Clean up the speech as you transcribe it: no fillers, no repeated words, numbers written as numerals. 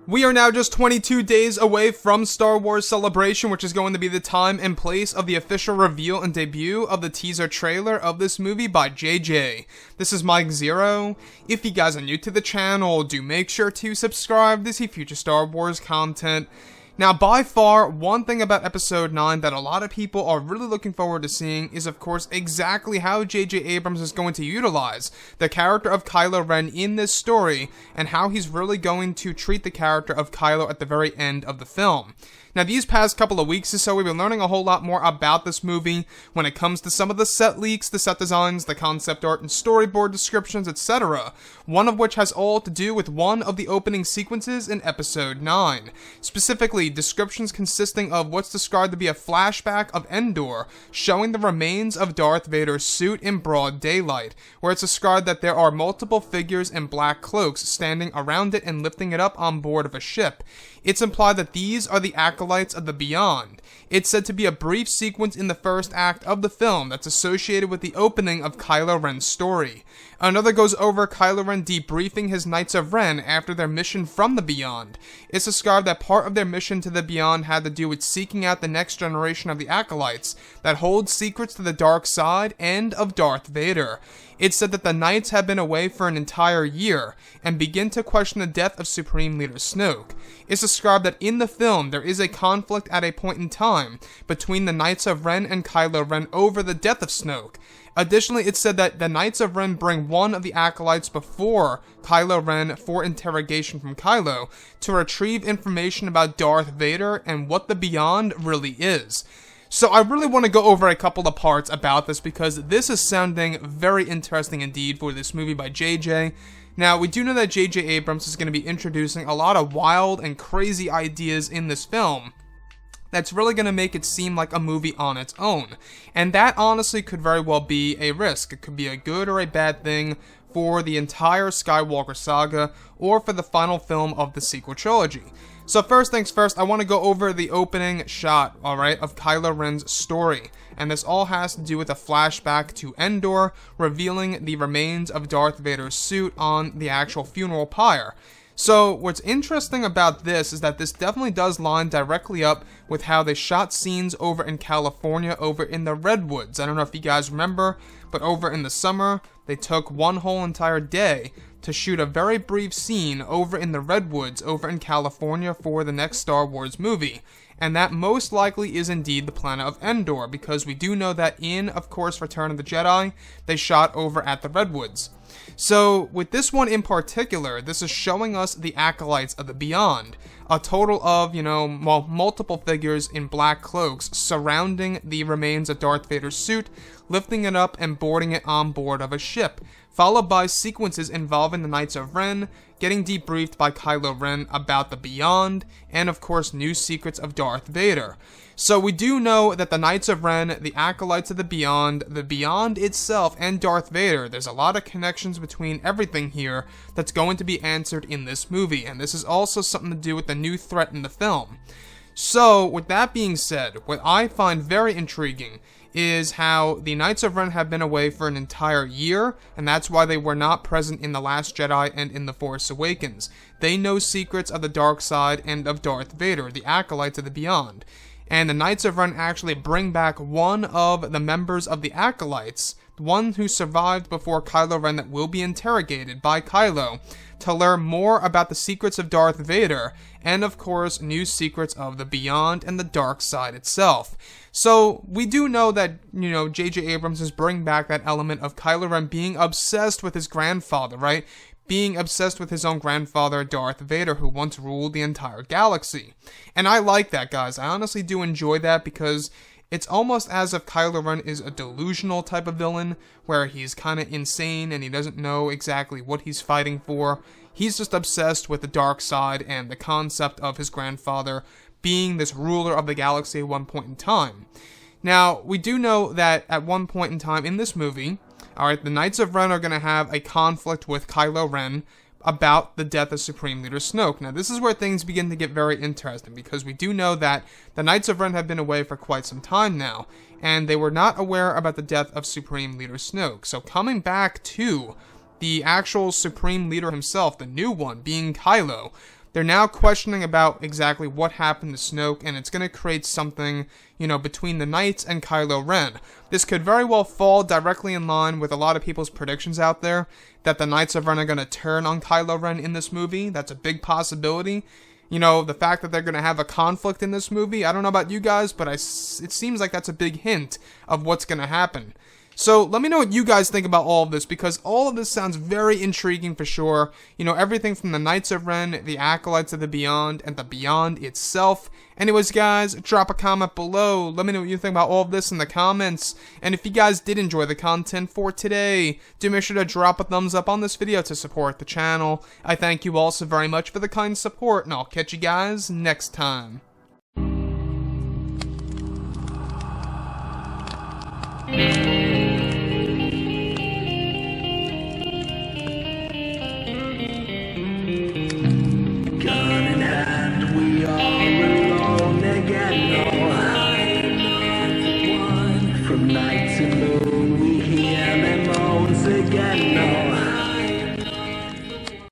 We are now just 22 days away from Star Wars Celebration, which is going to be the time and place of the official reveal and debut of the teaser trailer of this movie by JJ. This is Mike Zero. If you guys are new to the channel, do make sure to subscribe to see future Star Wars content. Now, by far, one thing about Episode 9 that a lot of people are really looking forward to seeing is, of course, exactly how J.J. Abrams is going to utilize the character of Kylo Ren in this story, and how he's really going to treat the character of Kylo at the very end of the film. Now, these past couple of weeks or so, we've been learning a whole lot more about this movie when it comes to some of the set leaks, the set designs, the concept art, and storyboard descriptions, etc. One of which has all to do with one of the opening sequences in Episode 9. Specifically, descriptions consisting of what's described to be a flashback of Endor, showing the remains of Darth Vader's suit in broad daylight, where it's described that there are multiple figures in black cloaks standing around it and lifting it up on board of a ship. It's implied that these are the acolytes of the Beyond. It's said to be a brief sequence in the first act of the film that's associated with the opening of Kylo Ren's story. Another goes over Kylo Ren debriefing his Knights of Ren after their mission from the Beyond. It's described that part of their mission to the Beyond had to do with seeking out the next generation of the acolytes that hold secrets to the dark side and of Darth Vader. It's said that the Knights have been away for an entire year and begin to question the death of Supreme Leader Snoke. It's described that in the film there is a conflict at a point in time between the Knights of Ren and Kylo Ren over the death of Snoke. Additionally, it's said that the Knights of Ren bring one of the acolytes before Kylo Ren for interrogation from Kylo to retrieve information about Darth Vader and what the Beyond really is. So I really want to go over a couple of parts about this because this is sounding very interesting indeed for this movie by JJ. Now, we do know that J.J. Abrams is going to be introducing a lot of wild and crazy ideas in this film that's really going to make it seem like a movie on its own. And that honestly could very well be a risk. It could be a good or a bad thing for the entire Skywalker saga or for the final film of the sequel trilogy. So first things first, I want to go over the opening shot, alright, of Kylo Ren's story. And this all has to do with a flashback to Endor, revealing the remains of Darth Vader's suit on the actual funeral pyre. So, what's interesting about this is that this definitely does line directly up with how they shot scenes over in California, over in the Redwoods. I don't know if you guys remember, but over in the summer, they took one whole entire day to shoot a very brief scene over in the Redwoods, over in California for the next Star Wars movie. And that most likely is indeed the planet of Endor, because we do know that in, of course, Return of the Jedi, they shot over at the Redwoods. So, with this one in particular, this is showing us the acolytes of the Beyond. A total of, multiple figures in black cloaks surrounding the remains of Darth Vader's suit, lifting it up and boarding it on board of a ship, followed by sequences involving the Knights of Ren, getting debriefed by Kylo Ren about the Beyond, and of course new secrets of Darth Vader. So we do know that the Knights of Ren, the acolytes of the Beyond itself, and Darth Vader, there's a lot of connections between everything here that's going to be answered in this movie, and this is also something to do with the new threat in the film. So, with that being said, what I find very intriguing is how the Knights of Ren have been away for an entire year, and that's why they were not present in The Last Jedi and in The Force Awakens. They know secrets of the dark side and of Darth Vader, the acolytes of the Beyond. And the Knights of Ren actually bring back one of the members of the acolytes, the one who survived before Kylo Ren that will be interrogated by Kylo, to learn more about the secrets of Darth Vader, and of course, new secrets of the Beyond and the dark side itself. So, we do know that, J.J. Abrams is bringing back that element of Kylo Ren being obsessed with his grandfather, right? Being obsessed with his own grandfather, Darth Vader, who once ruled the entire galaxy. And I like that, guys. I honestly do enjoy that because it's almost as if Kylo Ren is a delusional type of villain, where he's kind of insane and he doesn't know exactly what he's fighting for. He's just obsessed with the dark side and the concept of his grandfather being this ruler of the galaxy at one point in time. Now, we do know that at one point in time in this movie, alright, the Knights of Ren are going to have a conflict with Kylo Ren about the death of Supreme Leader Snoke. Now, this is where things begin to get very interesting, because we do know that the Knights of Ren have been away for quite some time now, and they were not aware about the death of Supreme Leader Snoke. So coming back to the actual Supreme Leader himself, the new one, being Kylo, they're now questioning about exactly what happened to Snoke, and it's going to create something, between the Knights and Kylo Ren. This could very well fall directly in line with a lot of people's predictions out there, that the Knights of Ren are going to turn on Kylo Ren in this movie. That's a big possibility. The fact that they're going to have a conflict in this movie, I don't know about you guys, but it seems like that's a big hint of what's going to happen. So let me know what you guys think about all of this, because all of this sounds very intriguing for sure. Everything from the Knights of Ren, the Acolytes of the Beyond, and the Beyond itself. Anyways, guys, drop a comment below. Let me know what you think about all of this in the comments. And if you guys did enjoy the content for today, do make sure to drop a thumbs up on this video to support the channel. I thank you all so very much for the kind support, and I'll catch you guys next time. Night to moon, we hear them moans again.